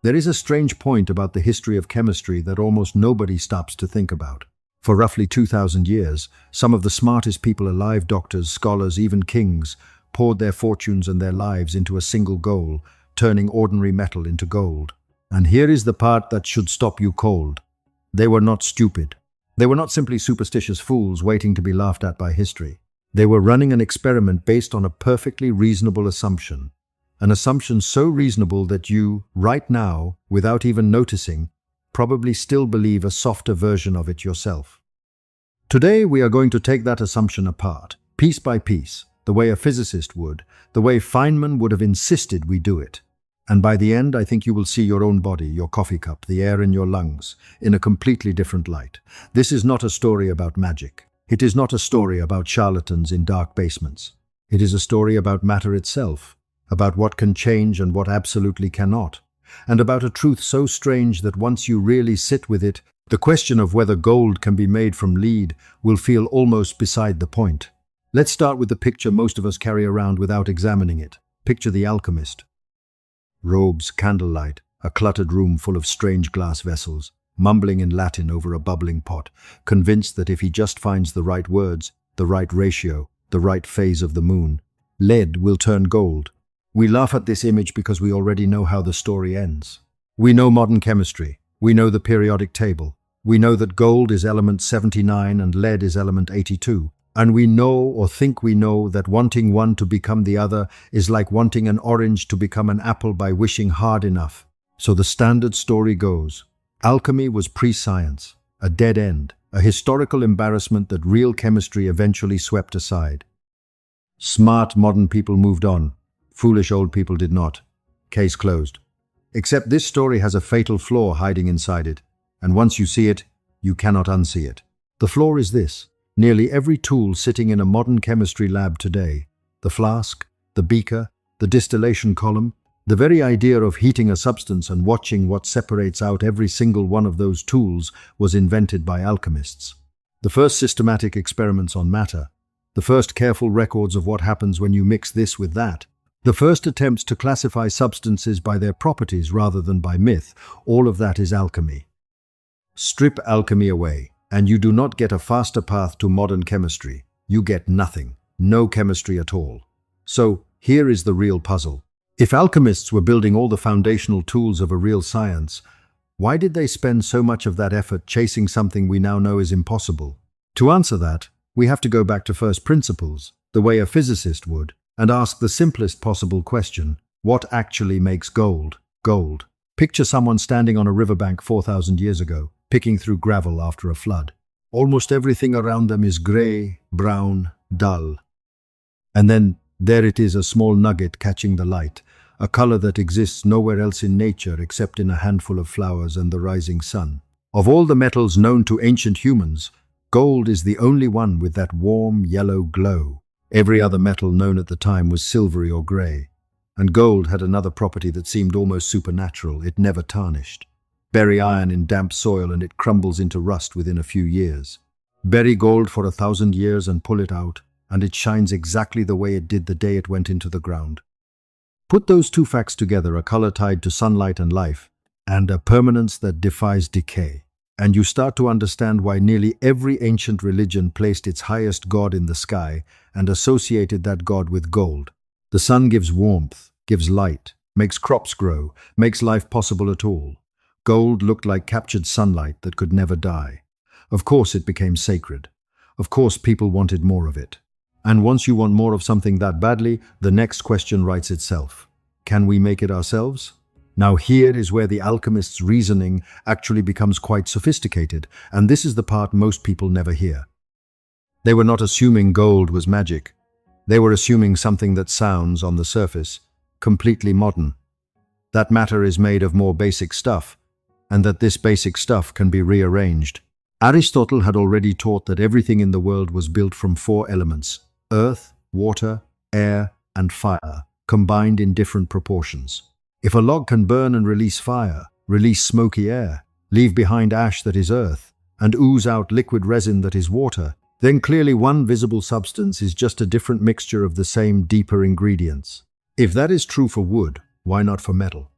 There is a strange point about the history of chemistry that almost nobody stops to think about. For roughly 2,000 years, some of the smartest people alive, doctors, scholars, even kings, poured their fortunes and their lives into a single goal, turning ordinary metal into gold. And here is the part that should stop you cold. They were not stupid. They were not simply superstitious fools waiting to be laughed at by history. They were running an experiment based on a perfectly reasonable assumption. An assumption so reasonable that you, right now, without even noticing, probably still believe a softer version of it yourself. Today we are going to take that assumption apart, piece by piece, the way a physicist would, the way Feynman would have insisted we do it. And by the end, I think you will see your own body, your coffee cup, the air in your lungs, in a completely different light. This is not a story about magic. It is not a story about charlatans in dark basements. It is a story about matter itself, about what can change and what absolutely cannot, and about a truth so strange that once you really sit with it, the question of whether gold can be made from lead will feel almost beside the point. Let's start with the picture most of us carry around without examining it. Picture the alchemist. Robes, candlelight, a cluttered room full of strange glass vessels, mumbling in Latin over a bubbling pot, convinced that if he just finds the right words, the right ratio, the right phase of the moon, lead will turn gold. We laugh at this image because we already know how the story ends. We know modern chemistry. We know the periodic table. We know that gold is element 79 and lead is element 82. And we know or think we know that wanting one to become the other is like wanting an orange to become an apple by wishing hard enough. So the standard story goes, alchemy was pre-science, a dead end, a historical embarrassment that real chemistry eventually swept aside. Smart modern people moved on. Foolish old people did not. Case closed. Except this story has a fatal flaw hiding inside it, and once you see it, you cannot unsee it. The flaw is this. Nearly every tool sitting in a modern chemistry lab today, the flask, the beaker, the distillation column, the very idea of heating a substance and watching what separates out every single one of those tools was invented by alchemists. The first systematic experiments on matter, the first careful records of what happens when you mix this with that, the first attempts to classify substances by their properties rather than by myth, all of that is alchemy. Strip alchemy away, and you do not get a faster path to modern chemistry. You get nothing, no chemistry at all. So, here is the real puzzle. If alchemists were building all the foundational tools of a real science, why did they spend so much of that effort chasing something we now know is impossible? To answer that, we have to go back to first principles, the way a physicist would, and ask the simplest possible question: what actually makes gold, gold? Picture someone standing on a riverbank 4,000 years ago, picking through gravel after a flood. Almost everything around them is grey, brown, dull. And then there it is, a small nugget catching the light, a color that exists nowhere else in nature except in a handful of flowers and the rising sun. Of all the metals known to ancient humans, gold is the only one with that warm yellow glow. Every other metal known at the time was silvery or grey. And gold had another property that seemed almost supernatural: it never tarnished. Bury iron in damp soil and it crumbles into rust within a few years. Bury gold for 1,000 years and pull it out, and it shines exactly the way it did the day it went into the ground. Put those two facts together, a color tied to sunlight and life, and a permanence that defies decay, and you start to understand why nearly every ancient religion placed its highest god in the sky and associated that god with gold. The sun gives warmth, gives light, makes crops grow, makes life possible at all. Gold looked like captured sunlight that could never die. Of course it became sacred. Of course people wanted more of it. And once you want more of something that badly, the next question writes itself. Can we make it ourselves? Now here is where the alchemists' reasoning actually becomes quite sophisticated, and this is the part most people never hear. They were not assuming gold was magic. They were assuming something that sounds, on the surface, completely modern. That matter is made of more basic stuff, and that this basic stuff can be rearranged. Aristotle had already taught that everything in the world was built from 4 elements: earth, water, air, and fire, combined in different proportions. If a log can burn and release fire, release smoky air, leave behind ash that is earth, and ooze out liquid resin that is water, then clearly one visible substance is just a different mixture of the same deeper ingredients. If that is true for wood, why not for metal?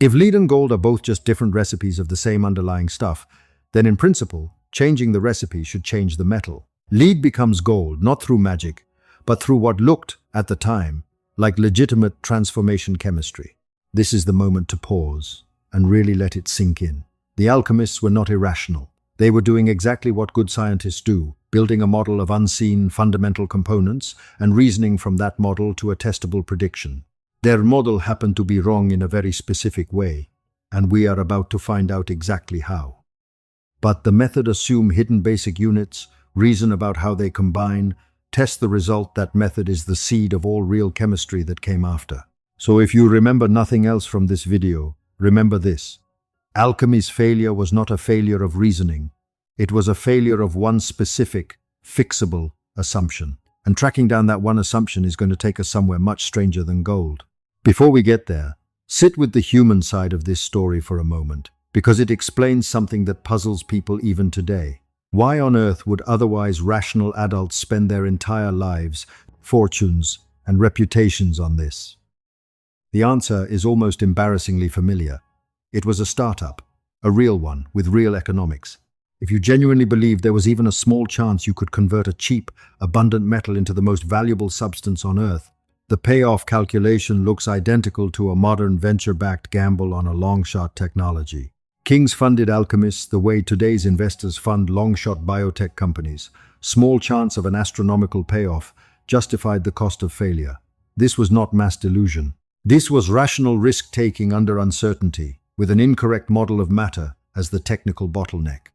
If lead and gold are both just different recipes of the same underlying stuff, then in principle, changing the recipe should change the metal. Lead becomes gold, not through magic, but through what looked, at the time, like legitimate transformation chemistry. This is the moment to pause and really let it sink in. The alchemists were not irrational. They were doing exactly what good scientists do, building a model of unseen fundamental components and reasoning from that model to a testable prediction. Their model happened to be wrong in a very specific way, and we are about to find out exactly how. But the method assumes hidden basic units, reason about how they combine, test the result. That method is the seed of all real chemistry that came after. So if you remember nothing else from this video, remember this. Alchemy's failure was not a failure of reasoning. It was a failure of one specific, fixable assumption. And tracking down that one assumption is going to take us somewhere much stranger than gold. Before we get there, sit with the human side of this story for a moment, because it explains something that puzzles people even today. Why on earth would otherwise rational adults spend their entire lives, fortunes, and reputations on this? The answer is almost embarrassingly familiar. It was a startup, a real one, with real economics. If you genuinely believed there was even a small chance you could convert a cheap, abundant metal into the most valuable substance on Earth, the payoff calculation looks identical to a modern venture-backed gamble on a long-shot technology. Kings funded alchemists the way today's investors fund long-shot biotech companies. Small chance of an astronomical payoff justified the cost of failure. This was not mass delusion. This was rational risk-taking under uncertainty, with an incorrect model of matter as the technical bottleneck.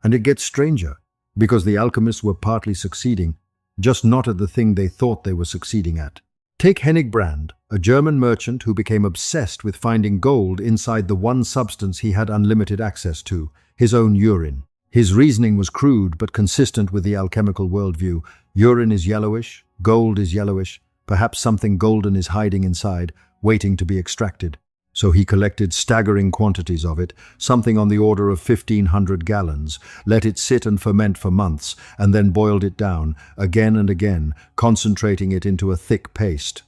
And it gets stranger, because the alchemists were partly succeeding, just not at the thing they thought they were succeeding at. Take Hennig Brand, a German merchant who became obsessed with finding gold inside the one substance he had unlimited access to, his own urine. His reasoning was crude but consistent with the alchemical worldview. Urine is yellowish, gold is yellowish, perhaps something golden is hiding inside, waiting to be extracted. So he collected staggering quantities of it, something on the order of 1,500 gallons, let it sit and ferment for months, and then boiled it down, again and again, concentrating it into a thick paste.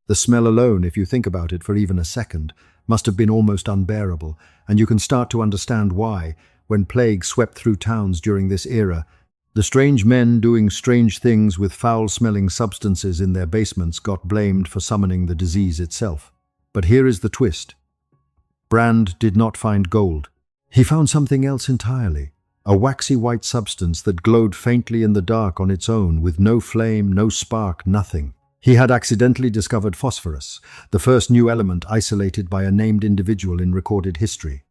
The smell alone, if you think about it for even a second, must have been almost unbearable, and you can start to understand why, when plague swept through towns during this era, the strange men doing strange things with foul-smelling substances in their basements got blamed for summoning the disease itself. But here is the twist. Brand did not find gold. He found something else entirely, a waxy white substance that glowed faintly in the dark on its own, with no flame, no spark, nothing. He had accidentally discovered phosphorus, the first new element isolated by a named individual in recorded history.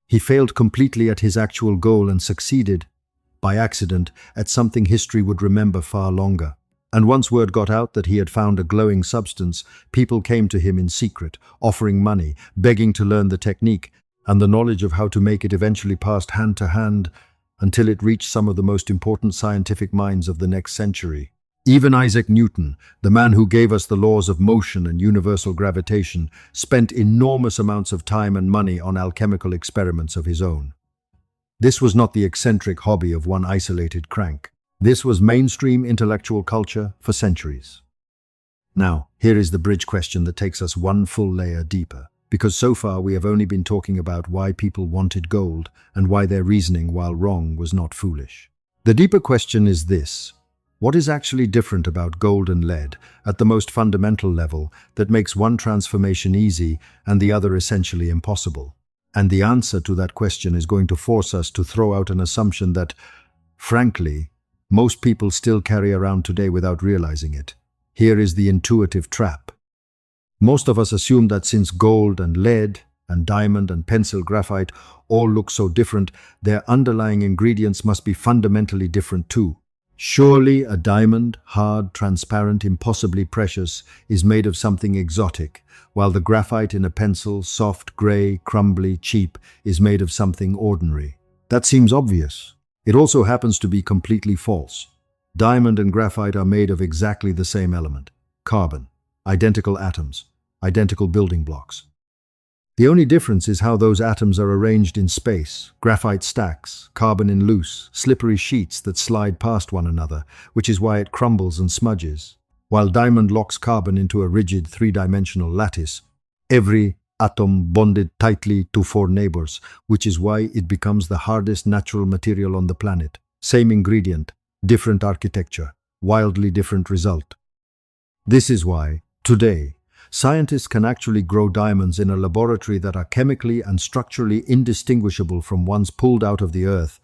He failed completely at his actual goal and succeeded, by accident, at something history would remember far longer. And once word got out that he had found a glowing substance, people came to him in secret, offering money, begging to learn the technique, and the knowledge of how to make it eventually passed hand to hand until it reached some of the most important scientific minds of the next century. Even Isaac Newton, the man who gave us the laws of motion and universal gravitation, spent enormous amounts of time and money on alchemical experiments of his own. This was not the eccentric hobby of one isolated crank. This was mainstream intellectual culture for centuries. Now, here is the bridge question that takes us one full layer deeper, because so far we have only been talking about why people wanted gold and why their reasoning, while wrong, was not foolish. The deeper question is this: what is actually different about gold and lead at the most fundamental level that makes one transformation easy and the other essentially impossible? And the answer to that question is going to force us to throw out an assumption that, frankly, most people still carry around today without realizing it. Here is the intuitive trap. Most of us assume that since gold and lead and diamond and pencil graphite all look so different, their underlying ingredients must be fundamentally different too. Surely a diamond, hard, transparent, impossibly precious, is made of something exotic, while the graphite in a pencil, soft, gray, crumbly, cheap, is made of something ordinary. That seems obvious. It also happens to be completely false. Diamond and graphite are made of exactly the same element, carbon, identical atoms, identical building blocks. The only difference is how those atoms are arranged in space: graphite stacks, carbon in loose, slippery sheets that slide past one another, which is why it crumbles and smudges, while diamond locks carbon into a rigid three-dimensional lattice. Every atom bonded tightly to four neighbors, which is why it becomes the hardest natural material on the planet. Same ingredient, different architecture, wildly different result. This is why, today, scientists can actually grow diamonds in a laboratory that are chemically and structurally indistinguishable from ones pulled out of the earth,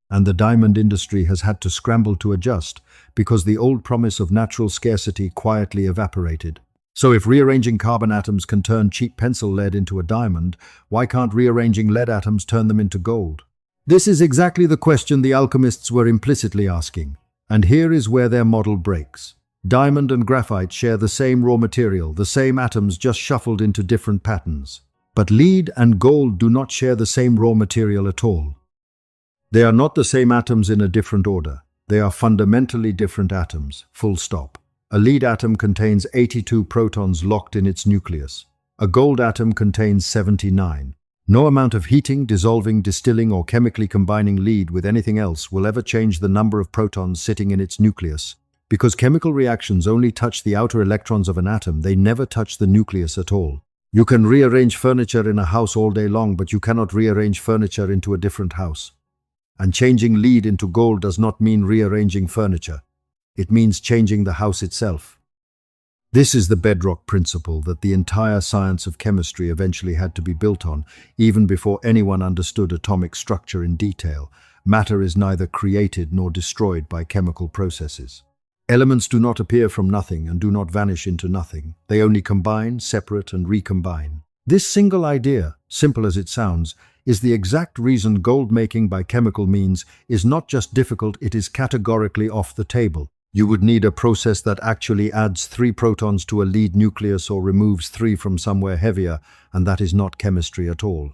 and the diamond industry has had to scramble to adjust because the old promise of natural scarcity quietly evaporated. So if rearranging carbon atoms can turn cheap pencil lead into a diamond, why can't rearranging lead atoms turn them into gold? This is exactly the question the alchemists were implicitly asking, and here is where their model breaks. Diamond and graphite share the same raw material, the same atoms just shuffled into different patterns. But lead and gold do not share the same raw material at all. They are not the same atoms in a different order. They are fundamentally different atoms, full stop. A lead atom contains 82 protons locked in its nucleus. A gold atom contains 79. No amount of heating, dissolving, distilling, or chemically combining lead with anything else will ever change the number of protons sitting in its nucleus. Because chemical reactions only touch the outer electrons of an atom, they never touch the nucleus at all. You can rearrange furniture in a house all day long, but you cannot rearrange furniture into a different house. And changing lead into gold does not mean rearranging furniture. It means changing the house itself. This is the bedrock principle that the entire science of chemistry eventually had to be built on, even before anyone understood atomic structure in detail. Matter is neither created nor destroyed by chemical processes. Elements do not appear from nothing and do not vanish into nothing. They only combine, separate, and recombine. This single idea, simple as it sounds, is the exact reason gold making by chemical means is not just difficult, it is categorically off the table. You would need a process that actually adds 3 protons to a lead nucleus or removes 3 from somewhere heavier, and that is not chemistry at all.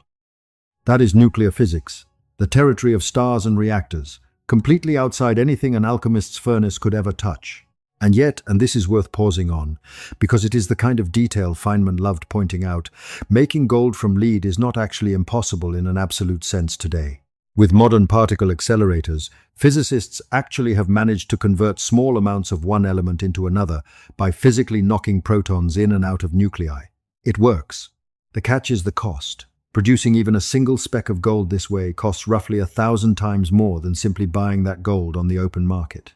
That is nuclear physics, the territory of stars and reactors, completely outside anything an alchemist's furnace could ever touch. And yet, and this is worth pausing on, because it is the kind of detail Feynman loved pointing out, making gold from lead is not actually impossible in an absolute sense today. With modern particle accelerators, physicists actually have managed to convert small amounts of one element into another by physically knocking protons in and out of nuclei. It works. The catch is the cost. Producing even a single speck of gold this way costs roughly 1,000 times more than simply buying that gold on the open market.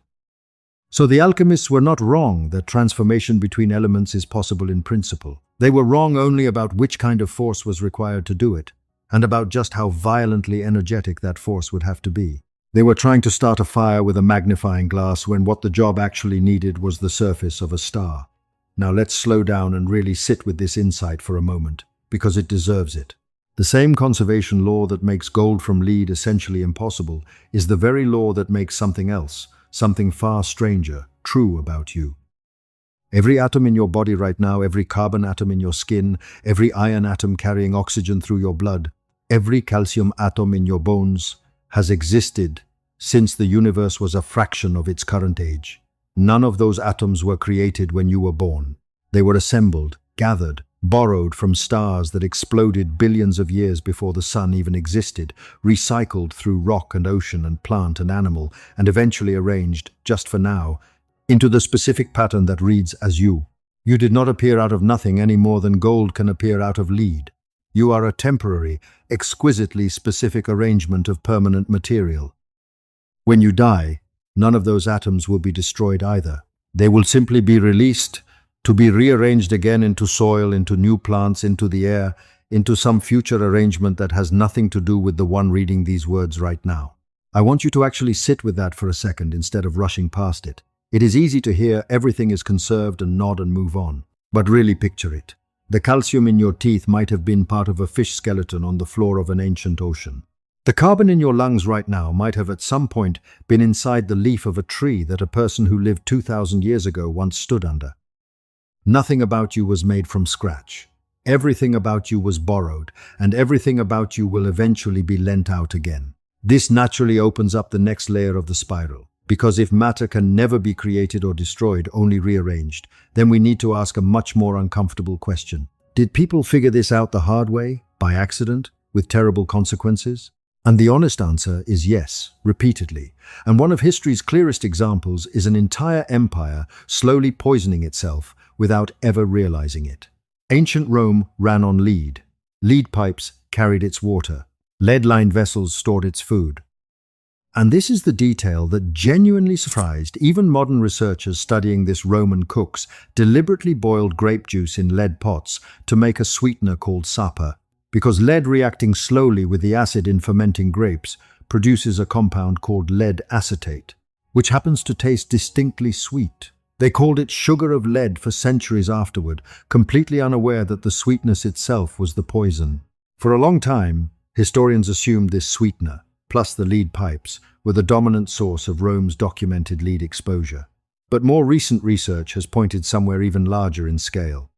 So the alchemists were not wrong that transformation between elements is possible in principle. They were wrong only about which kind of force was required to do it, and about just how violently energetic that force would have to be. They were trying to start a fire with a magnifying glass when what the job actually needed was the surface of a star. Now let's slow down and really sit with this insight for a moment, because it deserves it. The same conservation law that makes gold from lead essentially impossible is the very law that makes something else, something far stranger, true about you. Every atom in your body right now, every carbon atom in your skin, every iron atom carrying oxygen through your blood, every calcium atom in your bones has existed since the universe was a fraction of its current age. None of those atoms were created when you were born. They were assembled, gathered, borrowed from stars that exploded billions of years before the sun even existed, recycled through rock and ocean and plant and animal, and eventually arranged, just for now, into the specific pattern that reads as you. You did not appear out of nothing any more than gold can appear out of lead. You are a temporary, exquisitely specific arrangement of permanent material. When you die, none of those atoms will be destroyed either. They will simply be released to be rearranged again into soil, into new plants, into the air, into some future arrangement that has nothing to do with the one reading these words right now. I want you to actually sit with that for a second instead of rushing past it. It is easy to hear everything is conserved and nod and move on. But really picture it. The calcium in your teeth might have been part of a fish skeleton on the floor of an ancient ocean. The carbon in your lungs right now might have at some point been inside the leaf of a tree that a person who lived 2,000 years ago once stood under. Nothing about you was made from scratch. Everything about you was borrowed, and everything about you will eventually be lent out again. This naturally opens up the next layer of the spiral, because if matter can never be created or destroyed, only rearranged, then we need to ask a much more uncomfortable question. Did people figure this out the hard way, by accident, with terrible consequences? And the honest answer is yes, repeatedly. And one of history's clearest examples is an entire empire slowly poisoning itself without ever realizing it. Ancient Rome ran on lead. Lead pipes carried its water. Lead-lined vessels stored its food. And this is the detail that genuinely surprised even modern researchers studying this. Roman cooks deliberately boiled grape juice in lead pots to make a sweetener called sapa, because lead reacting slowly with the acid in fermenting grapes produces a compound called lead acetate, which happens to taste distinctly sweet. They called it sugar of lead for centuries afterward, completely unaware that the sweetness itself was the poison. For a long time, historians assumed this sweetener, plus the lead pipes, were the dominant source of Rome's documented lead exposure. But more recent research has pointed somewhere even larger in scale.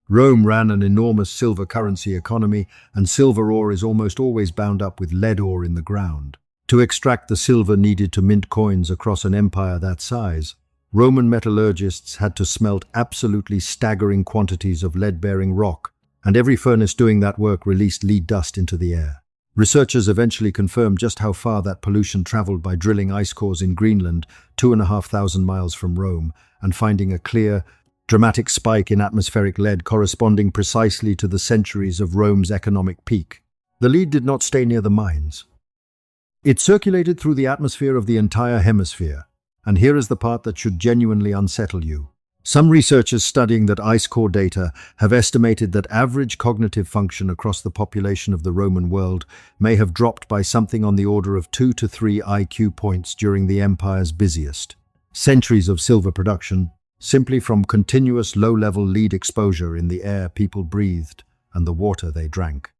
Rome ran an enormous silver currency economy, and silver ore is almost always bound up with lead ore in the ground. To extract the silver needed to mint coins across an empire that size, Roman metallurgists had to smelt absolutely staggering quantities of lead-bearing rock, and every furnace doing that work released lead dust into the air. Researchers eventually confirmed just how far that pollution traveled by drilling ice cores in Greenland, 2,500 miles from Rome, and finding a clear, dramatic spike in atmospheric lead corresponding precisely to the centuries of Rome's economic peak. The lead did not stay near the mines. It circulated through the atmosphere of the entire hemisphere, and here is the part that should genuinely unsettle you. Some researchers studying that ice core data have estimated that average cognitive function across the population of the Roman world may have dropped by something on the order of 2 to 3 IQ points during the empire's busiest. Centuries of silver production, simply from continuous low-level lead exposure in the air people breathed and the water they drank.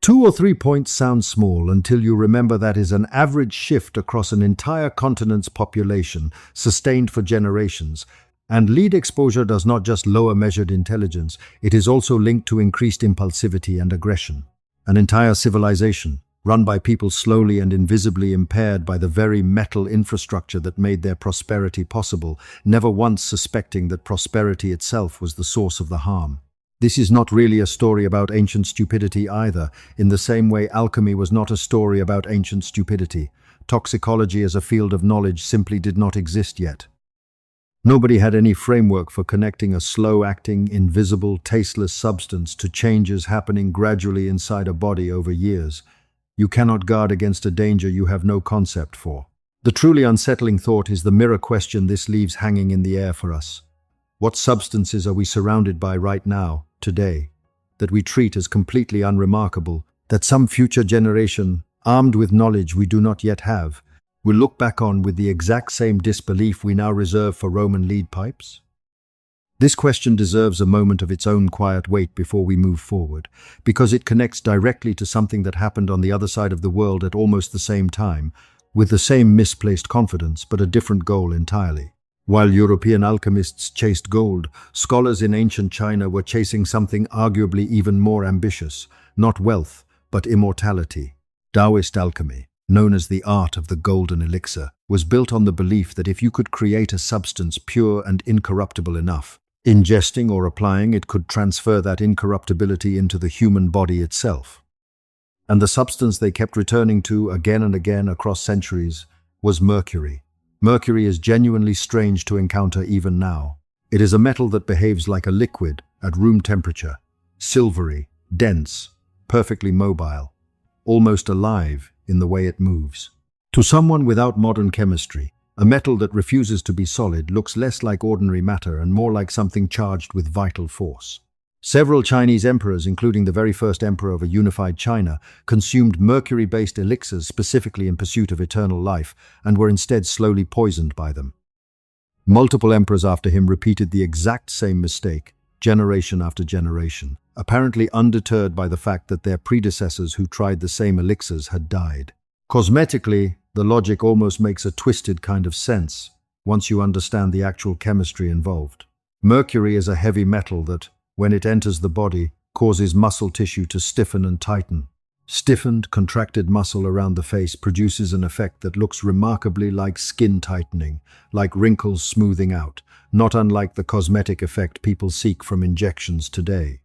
2 or 3 points sound small until you remember that is an average shift across an entire continent's population, sustained for generations. And lead exposure does not just lower measured intelligence, it is also linked to increased impulsivity and aggression. An entire civilization, run by people slowly and invisibly impaired by the very metal infrastructure that made their prosperity possible, never once suspecting that prosperity itself was the source of the harm. This is not really a story about ancient stupidity either, in the same way alchemy was not a story about ancient stupidity. Toxicology as a field of knowledge simply did not exist yet. Nobody had any framework for connecting a slow-acting, invisible, tasteless substance to changes happening gradually inside a body over years. You cannot guard against a danger you have no concept for. The truly unsettling thought is the mirror question this leaves hanging in the air for us. What substances are we surrounded by right now, today, that we treat as completely unremarkable, that some future generation, armed with knowledge we do not yet have, will look back on with the exact same disbelief we now reserve for Roman lead pipes? This question deserves a moment of its own quiet wait before we move forward, because it connects directly to something that happened on the other side of the world at almost the same time, with the same misplaced confidence but a different goal entirely. While European alchemists chased gold, scholars in ancient China were chasing something arguably even more ambitious, not wealth, but immortality. Taoist alchemy, known as the art of the golden elixir, was built on the belief that if you could create a substance pure and incorruptible enough, ingesting or applying it could transfer that incorruptibility into the human body itself. And the substance they kept returning to again and again across centuries was mercury. Mercury is genuinely strange to encounter even now. It is a metal that behaves like a liquid at room temperature, silvery, dense, perfectly mobile, almost alive in the way it moves. To someone without modern chemistry, a metal that refuses to be solid looks less like ordinary matter and more like something charged with vital force. Several Chinese emperors, including the very first emperor of a unified China, consumed mercury-based elixirs specifically in pursuit of eternal life and were instead slowly poisoned by them. Multiple emperors after him repeated the exact same mistake, generation after generation, apparently undeterred by the fact that their predecessors who tried the same elixirs had died. Cosmetically, the logic almost makes a twisted kind of sense once you understand the actual chemistry involved. Mercury is a heavy metal that, when it enters the body, causes muscle tissue to stiffen and tighten. Stiffened, contracted muscle around the face produces an effect that looks remarkably like skin tightening, like wrinkles smoothing out, not unlike the cosmetic effect people seek from injections today.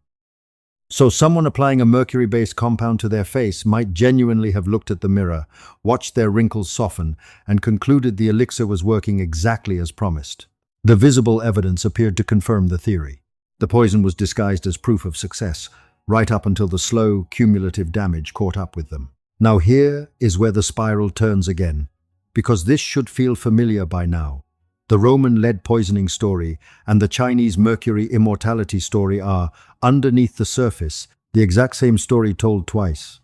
So someone applying a mercury-based compound to their face might genuinely have looked at the mirror, watched their wrinkles soften, and concluded the elixir was working exactly as promised. The visible evidence appeared to confirm the theory. The poison was disguised as proof of success, right up until the slow, cumulative damage caught up with them. Now here is where the spiral turns again, because this should feel familiar by now. The Roman lead poisoning story and the Chinese mercury immortality story are, underneath the surface, the exact same story told twice.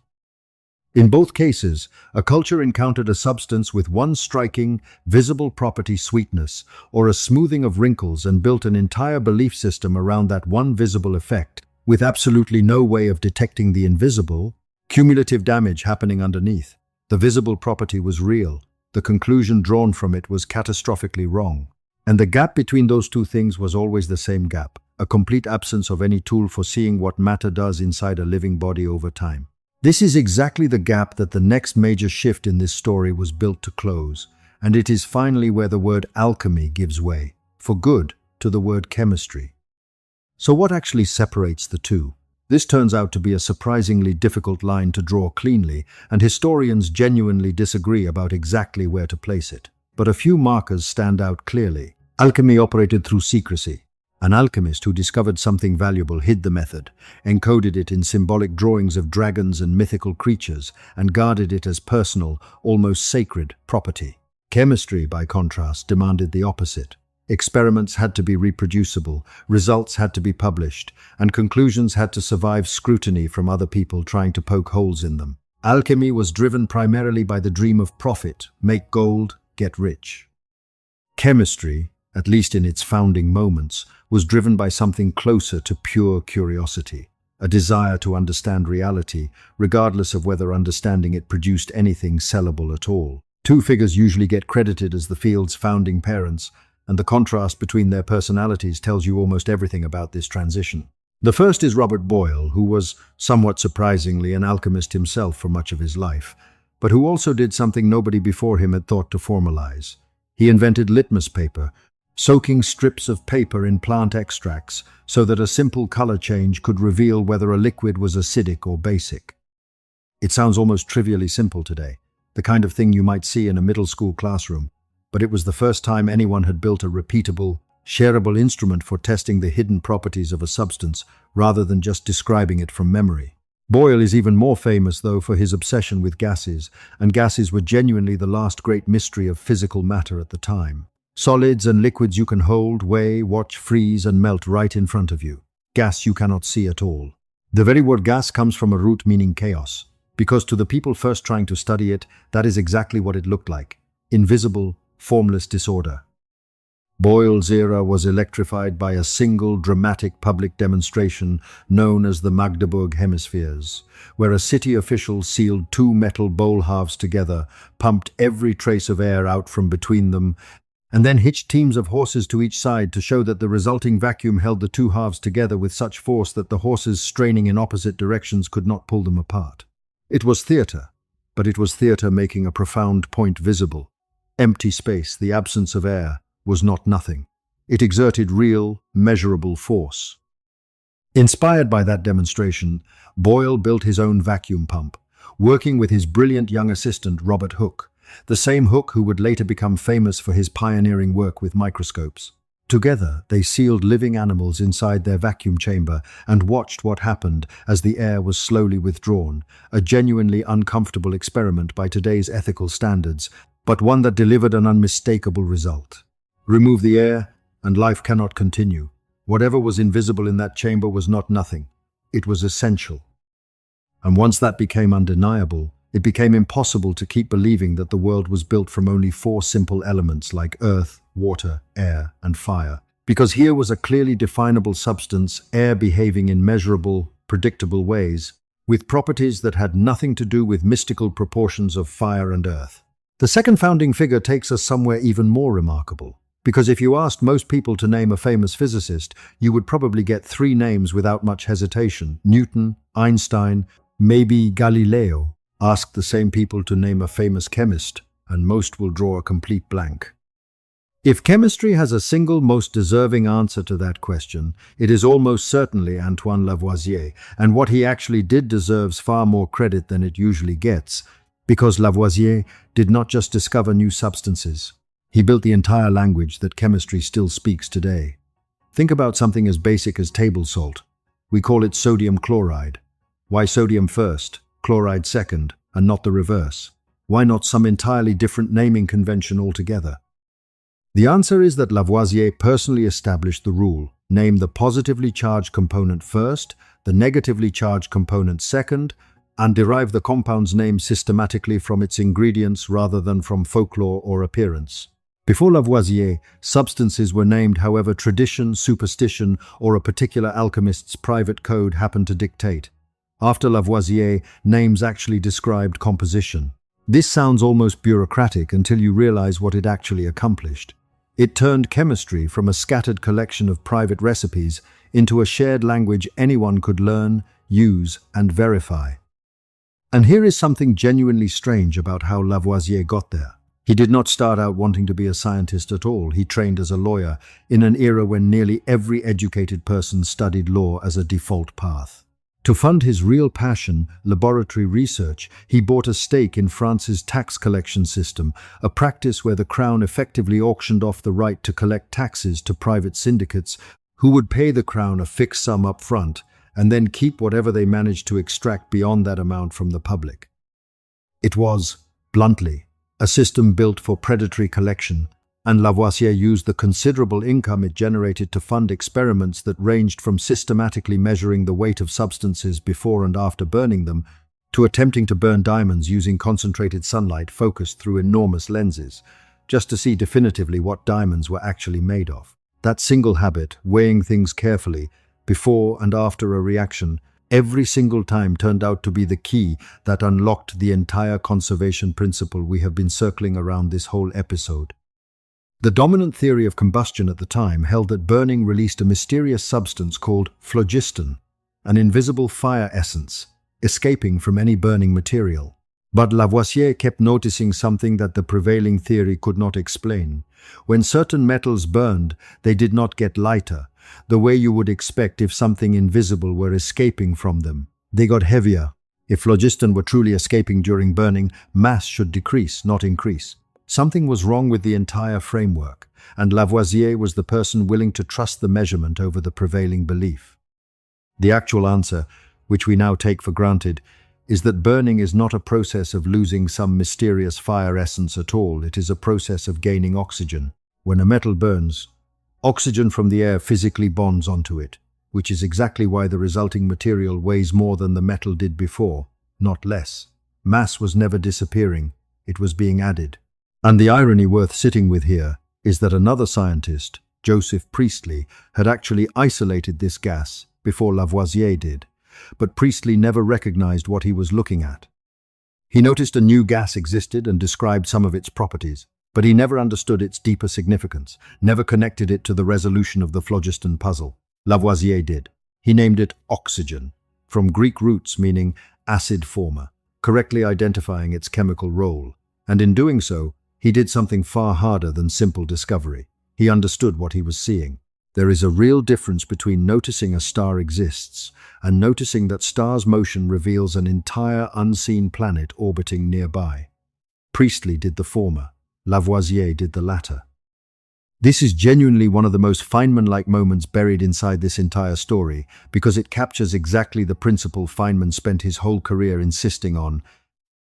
In both cases, a culture encountered a substance with one striking, visible property, sweetness, or a smoothing of wrinkles, and built an entire belief system around that one visible effect, with absolutely no way of detecting the invisible, cumulative damage happening underneath. The visible property was real. The conclusion drawn from it was catastrophically wrong. And the gap between those two things was always the same gap, a complete absence of any tool for seeing what matter does inside a living body over time. This is exactly the gap that the next major shift in this story was built to close, and it is finally where the word alchemy gives way, for good, to the word chemistry. So what actually separates the two? This turns out to be a surprisingly difficult line to draw cleanly, and historians genuinely disagree about exactly where to place it. But a few markers stand out clearly. Alchemy operated through secrecy. An alchemist who discovered something valuable hid the method, encoded it in symbolic drawings of dragons and mythical creatures, and guarded it as personal, almost sacred, property. Chemistry, by contrast, demanded the opposite. Experiments had to be reproducible, results had to be published, and conclusions had to survive scrutiny from other people trying to poke holes in them. Alchemy was driven primarily by the dream of profit, make gold, get rich. Chemistry, at least in its founding moments, was driven by something closer to pure curiosity, a desire to understand reality, regardless of whether understanding it produced anything sellable at all. Two figures usually get credited as the field's founding parents, and the contrast between their personalities tells you almost everything about this transition. The first is Robert Boyle, who was, somewhat surprisingly, an alchemist himself for much of his life, but who also did something nobody before him had thought to formalize. He invented litmus paper, soaking strips of paper in plant extracts so that a simple color change could reveal whether a liquid was acidic or basic. It sounds almost trivially simple today, the kind of thing you might see in a middle school classroom, but it was the first time anyone had built a repeatable, shareable instrument for testing the hidden properties of a substance rather than just describing it from memory. Boyle is even more famous, though, for his obsession with gases, and gases were genuinely the last great mystery of physical matter at the time. Solids and liquids you can hold, weigh, watch, freeze, and melt right in front of you. Gas you cannot see at all. The very word gas comes from a root meaning chaos, because to the people first trying to study it, that is exactly what it looked like. Invisible, formless disorder. Boyle's era was electrified by a single dramatic public demonstration known as the Magdeburg Hemispheres, where a city official sealed two metal bowl halves together, pumped every trace of air out from between them, and then hitched teams of horses to each side to show that the resulting vacuum held the two halves together with such force that the horses straining in opposite directions could not pull them apart. It was theatre, but it was theatre making a profound point visible. Empty space, the absence of air, was not nothing. It exerted real, measurable force. Inspired by that demonstration, Boyle built his own vacuum pump, working with his brilliant young assistant Robert Hooke, the same Hooke who would later become famous for his pioneering work with microscopes. Together, they sealed living animals inside their vacuum chamber and watched what happened as the air was slowly withdrawn, a genuinely uncomfortable experiment by today's ethical standards, but one that delivered an unmistakable result. Remove the air, and life cannot continue. Whatever was invisible in that chamber was not nothing. It was essential. And once that became undeniable, it became impossible to keep believing that the world was built from only four simple elements like earth, water, air, and fire. Because here was a clearly definable substance, air behaving in measurable, predictable ways, with properties that had nothing to do with mystical proportions of fire and earth. The second founding figure takes us somewhere even more remarkable, because if you asked most people to name a famous physicist, you would probably get three names without much hesitation: Newton, Einstein, maybe Galileo. Ask the same people to name a famous chemist, and most will draw a complete blank. If chemistry has a single most deserving answer to that question, it is almost certainly Antoine Lavoisier, and what he actually did deserves far more credit than it usually gets, because Lavoisier did not just discover new substances. He built the entire language that chemistry still speaks today. Think about something as basic as table salt. We call it sodium chloride. Why sodium first, chloride second, and not the reverse? Why not some entirely different naming convention altogether? The answer is that Lavoisier personally established the rule: name the positively charged component first, the negatively charged component second, and derive the compound's name systematically from its ingredients rather than from folklore or appearance. Before Lavoisier, substances were named however tradition, superstition, or a particular alchemist's private code happened to dictate. After Lavoisier, names actually described composition. This sounds almost bureaucratic until you realize what it actually accomplished. It turned chemistry from a scattered collection of private recipes into a shared language anyone could learn, use, and verify. And here is something genuinely strange about how Lavoisier got there. He did not start out wanting to be a scientist at all. He trained as a lawyer in an era when nearly every educated person studied law as a default path. To fund his real passion, laboratory research, he bought a stake in France's tax collection system, a practice where the Crown effectively auctioned off the right to collect taxes to private syndicates who would pay the Crown a fixed sum up front and then keep whatever they managed to extract beyond that amount from the public. It was, bluntly, a system built for predatory collection, and Lavoisier used the considerable income it generated to fund experiments that ranged from systematically measuring the weight of substances before and after burning them, to attempting to burn diamonds using concentrated sunlight focused through enormous lenses, just to see definitively what diamonds were actually made of. That single habit, weighing things carefully, before and after a reaction, every single time turned out to be the key that unlocked the entire conservation principle we have been circling around this whole episode. The dominant theory of combustion at the time held that burning released a mysterious substance called phlogiston, an invisible fire essence, escaping from any burning material. But Lavoisier kept noticing something that the prevailing theory could not explain. When certain metals burned, they did not get lighter, the way you would expect if something invisible were escaping from them. They got heavier. If phlogiston were truly escaping during burning, mass should decrease, not increase. Something was wrong with the entire framework, and Lavoisier was the person willing to trust the measurement over the prevailing belief. The actual answer, which we now take for granted, is that burning is not a process of losing some mysterious fire essence at all. It is a process of gaining oxygen. When a metal burns, oxygen from the air physically bonds onto it, which is exactly why the resulting material weighs more than the metal did before, not less. Mass was never disappearing, it was being added. And the irony worth sitting with here is that another scientist, Joseph Priestley, had actually isolated this gas before Lavoisier did, but Priestley never recognized what he was looking at. He noticed a new gas existed and described some of its properties, but he never understood its deeper significance, never connected it to the resolution of the phlogiston puzzle. Lavoisier did. He named it oxygen, from Greek roots meaning acid former, correctly identifying its chemical role. And in doing so, he did something far harder than simple discovery. He understood what he was seeing. There is a real difference between noticing a star exists and noticing that star's motion reveals an entire unseen planet orbiting nearby. Priestley did the former. Lavoisier did the latter. This is genuinely one of the most Feynman-like moments buried inside this entire story, because it captures exactly the principle Feynman spent his whole career insisting on.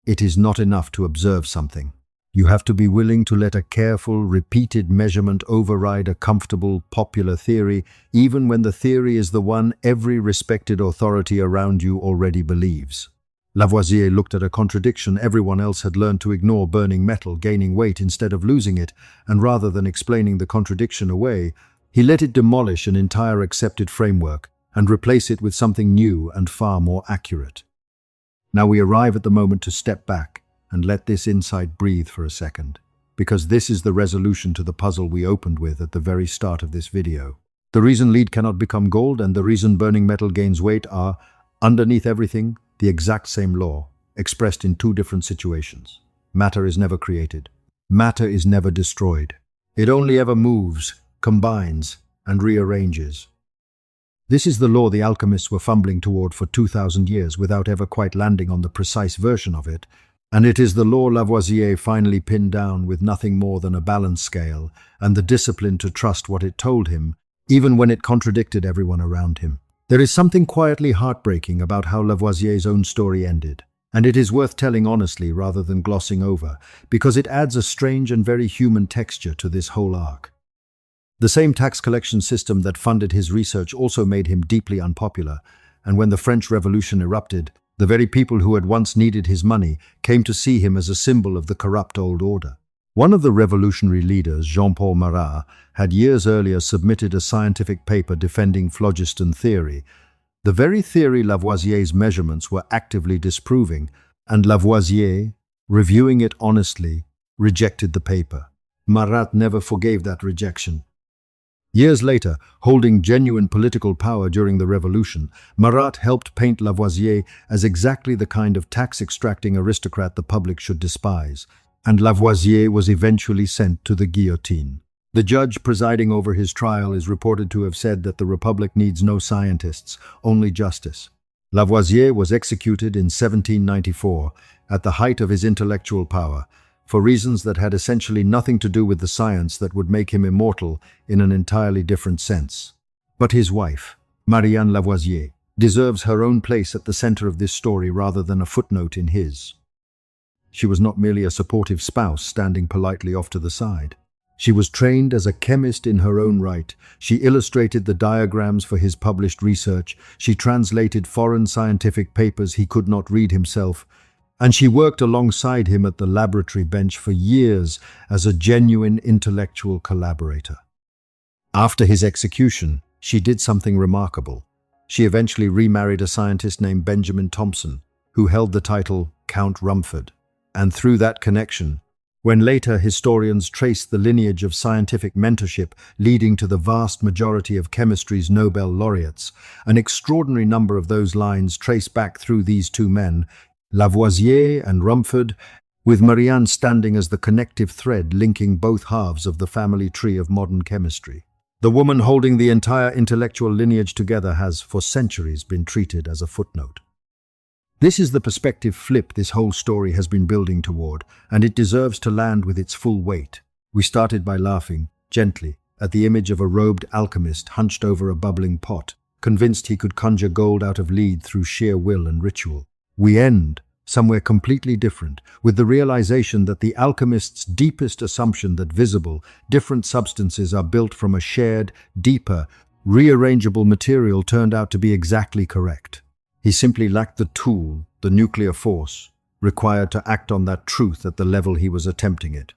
It is not enough to observe something. You have to be willing to let a careful, repeated measurement override a comfortable, popular theory, even when the theory is the one every respected authority around you already believes. Lavoisier looked at a contradiction everyone else had learned to ignore: burning metal, gaining weight instead of losing it, and rather than explaining the contradiction away, he let it demolish an entire accepted framework and replace it with something new and far more accurate. Now we arrive at the moment to step back and let this insight breathe for a second, because this is the resolution to the puzzle we opened with at the very start of this video. The reason lead cannot become gold and the reason burning metal gains weight are, underneath everything, the exact same law, expressed in two different situations. Matter is never created. Matter is never destroyed. It only ever moves, combines, and rearranges. This is the law the alchemists were fumbling toward for 2,000 years without ever quite landing on the precise version of it, and it is the law Lavoisier finally pinned down with nothing more than a balance scale and the discipline to trust what it told him, even when it contradicted everyone around him. There is something quietly heartbreaking about how Lavoisier's own story ended, and it is worth telling honestly rather than glossing over, because it adds a strange and very human texture to this whole arc. The same tax collection system that funded his research also made him deeply unpopular, and when the French Revolution erupted, the very people who had once needed his money came to see him as a symbol of the corrupt old order. One of the revolutionary leaders, Jean-Paul Marat, had years earlier submitted a scientific paper defending phlogiston theory, the very theory Lavoisier's measurements were actively disproving, and Lavoisier, reviewing it honestly, rejected the paper. Marat never forgave that rejection. Years later, holding genuine political power during the revolution, Marat helped paint Lavoisier as exactly the kind of tax-extracting aristocrat the public should despise, and Lavoisier was eventually sent to the guillotine. The judge presiding over his trial is reported to have said that the Republic needs no scientists, only justice. Lavoisier was executed in 1794, at the height of his intellectual power, for reasons that had essentially nothing to do with the science that would make him immortal in an entirely different sense. But his wife, Marianne Lavoisier, deserves her own place at the center of this story rather than a footnote in his. She was not merely a supportive spouse standing politely off to the side. She was trained as a chemist in her own right. She illustrated the diagrams for his published research. She translated foreign scientific papers he could not read himself. And she worked alongside him at the laboratory bench for years as a genuine intellectual collaborator. After his execution, she did something remarkable. She eventually remarried a scientist named Benjamin Thompson, who held the title Count Rumford. And through that connection, when later historians traced the lineage of scientific mentorship leading to the vast majority of chemistry's Nobel laureates, an extraordinary number of those lines trace back through these two men, Lavoisier and Rumford, with Marianne standing as the connective thread linking both halves of the family tree of modern chemistry. The woman holding the entire intellectual lineage together has, for centuries, been treated as a footnote. This is the perspective flip this whole story has been building toward, and it deserves to land with its full weight. We started by laughing, gently, at the image of a robed alchemist hunched over a bubbling pot, convinced he could conjure gold out of lead through sheer will and ritual. We end somewhere completely different, with the realization that the alchemist's deepest assumption that visible, different substances are built from a shared, deeper, rearrangeable material turned out to be exactly correct. He simply lacked the tool, the nuclear force, required to act on that truth at the level he was attempting it.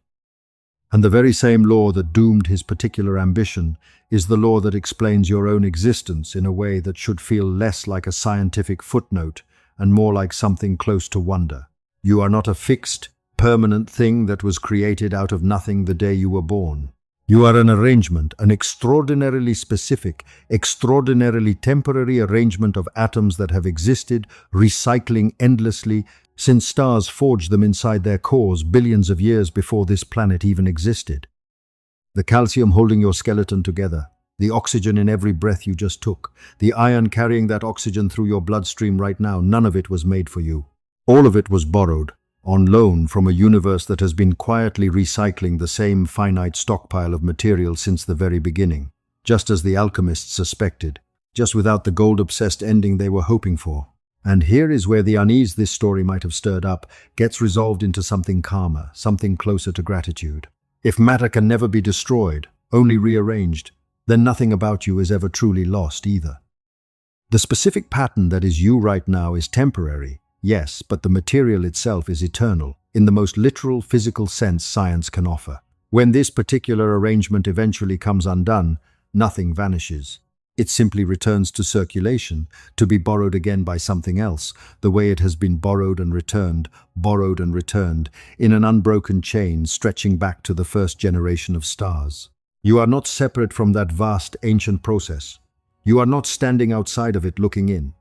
And the very same law that doomed his particular ambition is the law that explains your own existence in a way that should feel less like a scientific footnote and more like something close to wonder. You are not a fixed, permanent thing that was created out of nothing the day you were born. You are an arrangement, an extraordinarily specific, extraordinarily temporary arrangement of atoms that have existed, recycling endlessly, since stars forged them inside their cores billions of years before this planet even existed. The calcium holding your skeleton together, the oxygen in every breath you just took, the iron carrying that oxygen through your bloodstream right now, none of it was made for you. All of it was borrowed, on loan from a universe that has been quietly recycling the same finite stockpile of material since the very beginning, just as the alchemists suspected, just without the gold-obsessed ending they were hoping for. And here is where the unease this story might have stirred up gets resolved into something calmer, something closer to gratitude. If matter can never be destroyed, only rearranged, then nothing about you is ever truly lost either. The specific pattern that is you right now is temporary, yes, but the material itself is eternal, in the most literal physical sense science can offer. When this particular arrangement eventually comes undone, nothing vanishes. It simply returns to circulation, to be borrowed again by something else, the way it has been borrowed and returned, in an unbroken chain stretching back to the first generation of stars. You are not separate from that vast, ancient process. You are not standing outside of it looking in.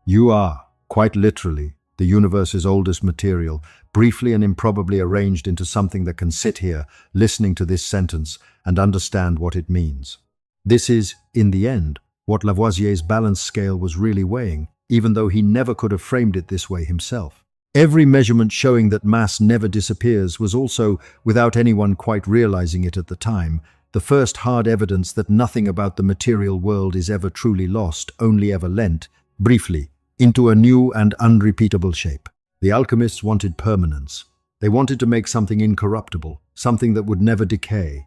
You are, quite literally, the universe's oldest material, briefly and improbably arranged into something that can sit here, listening to this sentence, and understand what it means. This is, in the end, what Lavoisier's balance scale was really weighing, even though he never could have framed it this way himself. Every measurement showing that mass never disappears was also, without anyone quite realizing it at the time, the first hard evidence that nothing about the material world is ever truly lost, only ever lent, briefly, into a new and unrepeatable shape. The alchemists wanted permanence. They wanted to make something incorruptible, something that would never decay.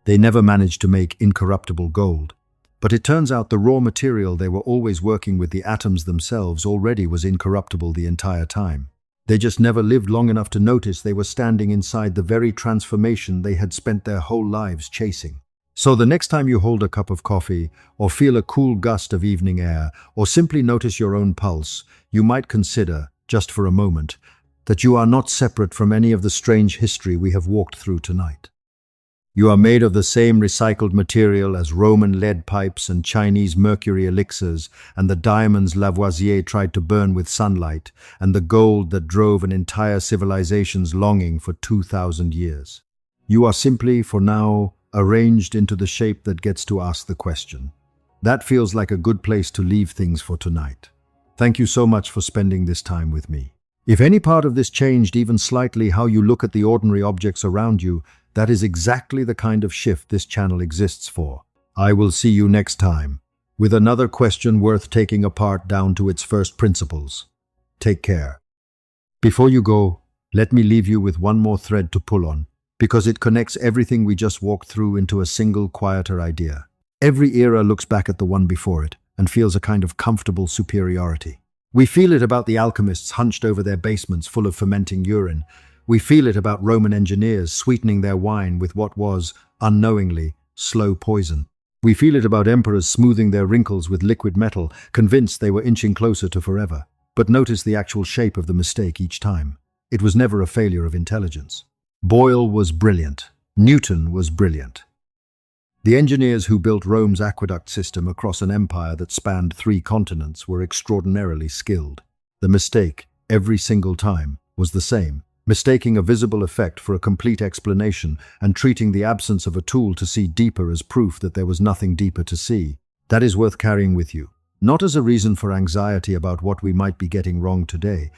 They never managed to make incorruptible gold. But it turns out the raw material they were always working with, the atoms themselves, already was incorruptible the entire time. They just never lived long enough to notice they were standing inside the very transformation they had spent their whole lives chasing. So the next time you hold a cup of coffee, or feel a cool gust of evening air, or simply notice your own pulse, you might consider, just for a moment, that you are not separate from any of the strange history we have walked through tonight. You are made of the same recycled material as Roman lead pipes and Chinese Mercury elixirs, and the diamonds Lavoisier tried to burn with sunlight, and the gold that drove an entire civilization's longing for 2,000 years. You are simply, for now, arranged into the shape that gets to ask the question. That feels like a good place to leave things for tonight. Thank you so much for spending this time with me. If any part of this changed even slightly how you look at the ordinary objects around you, that is exactly the kind of shift this channel exists for. I will see you next time, with another question worth taking apart down to its first principles. Take care. Before you go, let me leave you with one more thread to pull on, because it connects everything we just walked through into a single, quieter idea. Every era looks back at the one before it and feels a kind of comfortable superiority. We feel it about the alchemists hunched over their basements full of fermenting urine. We feel it about Roman engineers sweetening their wine with what was, unknowingly, slow poison. We feel it about emperors smoothing their wrinkles with liquid metal, convinced they were inching closer to forever. But notice the actual shape of the mistake each time. It was never a failure of intelligence. Boyle was brilliant. Newton was brilliant. The engineers who built Rome's aqueduct system across an empire that spanned 3 continents were extraordinarily skilled. The mistake, every single time, was the same. Mistaking a visible effect for a complete explanation and treating the absence of a tool to see deeper as proof that there was nothing deeper to see. That is worth carrying with you, not as a reason for anxiety about what we might be getting wrong today,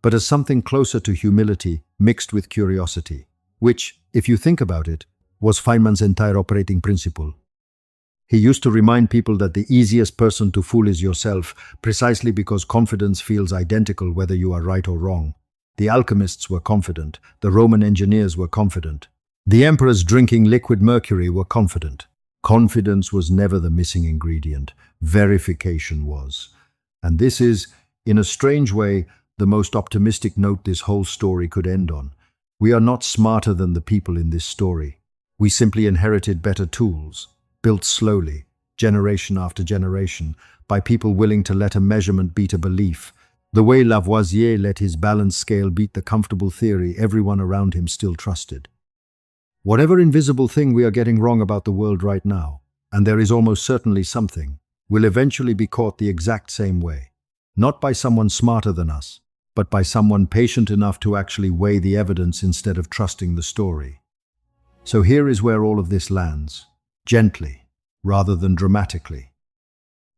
but as something closer to humility mixed with curiosity, which, if you think about it, was Feynman's entire operating principle. He used to remind people that the easiest person to fool is yourself, precisely because confidence feels identical whether you are right or wrong. The alchemists were confident, the Roman engineers were confident. The emperors drinking liquid mercury were confident. Confidence was never the missing ingredient, verification was. And this is, in a strange way, the most optimistic note this whole story could end on. We are not smarter than the people in this story. We simply inherited better tools, built slowly, generation after generation, by people willing to let a measurement beat a belief. The way Lavoisier let his balance scale beat the comfortable theory everyone around him still trusted. Whatever invisible thing we are getting wrong about the world right now, and there is almost certainly something, will eventually be caught the exact same way. Not by someone smarter than us, but by someone patient enough to actually weigh the evidence instead of trusting the story. So here is where all of this lands, gently, rather than dramatically.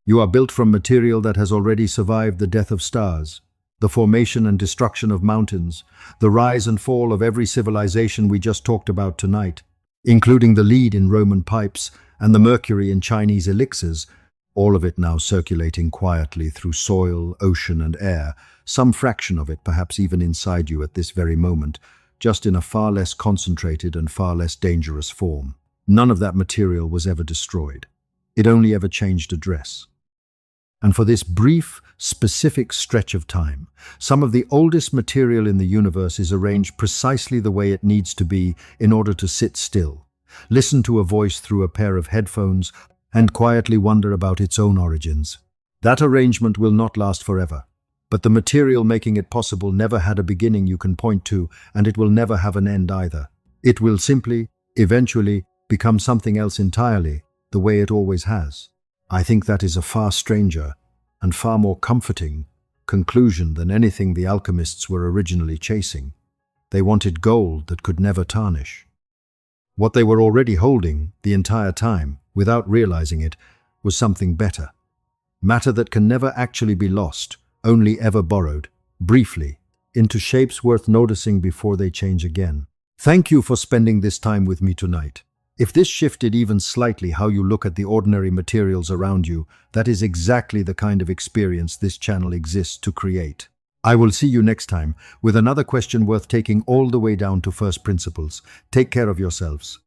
You are built from material that has already survived the death of stars, the formation and destruction of mountains, the rise and fall of every civilization we just talked about tonight, including the lead in Roman pipes and the mercury in Chinese elixirs, all of it now circulating quietly through soil, ocean, and air, some fraction of it perhaps even inside you at this very moment, just in a far less concentrated and far less dangerous form. None of that material was ever destroyed. It only ever changed address. And for this brief, specific stretch of time, some of the oldest material in the universe is arranged precisely the way it needs to be in order to sit still, listen to a voice through a pair of headphones, and quietly wonder about its own origins. That arrangement will not last forever, but the material making it possible never had a beginning you can point to, and it will never have an end either. It will simply, eventually, become something else entirely, the way it always has. I think that is a far stranger and far more comforting conclusion than anything the alchemists were originally chasing. They wanted gold that could never tarnish. What they were already holding the entire time, without realizing it, was something better. Matter that can never actually be lost, only ever borrowed, briefly, into shapes worth noticing before they change again. Thank you for spending this time with me tonight. If this shifted even slightly how you look at the ordinary materials around you, that is exactly the kind of experience this channel exists to create. I will see you next time with another question worth taking all the way down to first principles. Take care of yourselves.